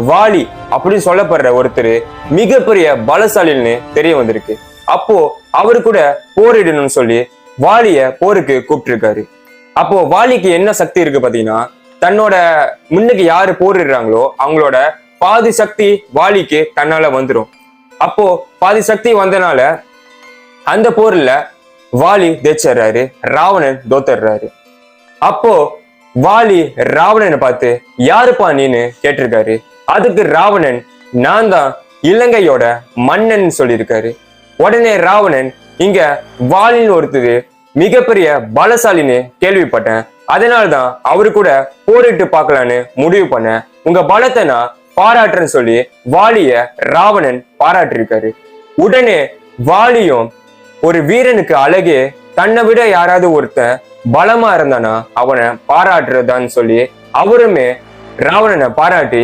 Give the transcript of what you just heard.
வாலி அப்படின்னு சொல்லப்படுற ஒருத்தர் மிகப்பெரிய பலசாலின்னு தெரிய வந்திருக்கு. அப்போ அவரு கூட போரிடணும்னு சொல்லி வாலிய போருக்கு கூப்பிட்டு. அப்போ வாலிக்கு என்ன சக்தி இருக்கு பாத்தீங்கன்னா, தன்னோட முன்னுக்கு யாரு போரிடுறாங்களோ அவங்களோட பாதி சக்தி வாலிக்கு தன்னால வந்துடும். அப்போ பாதி சக்தி வந்தனால அந்த போர்ல வாலி ஜெயிச்சிடுறாரு, ராவணன் தோத்துறாரு. அப்போ வாலி ராவணனை பார்த்து யாருப்பா நீன்னு கேட்டிருக்காரு. அதுக்கு ராவணன் நான் தான் இலங்கையோட மன்னன் சொல்லியிருக்காரு. உடனே ராவணன் இங்க வாலின்னு ஒருத்தர் மிகப்பெரிய பலசாலின்னு கேள்விப்பட்டேன், அதனால்தான் அவரு கூட போரிட்டு பார்க்கலான்னு முடிவு பண்ணேன், உங்க பலத்தை நான் பாராட்டுறேன்னு சொல்லி வாலிய ராவணன் பாராட்டிருக்காரு. உடனே வாலியும் ஒரு வீரனுக்கு அழகே தன்னை விட யாராவது ஒருத்தன் பலமா இருந்தானா அவனை பாராட்டுறதான்னு சொல்லி அவருமே ராவணனை பாராட்டி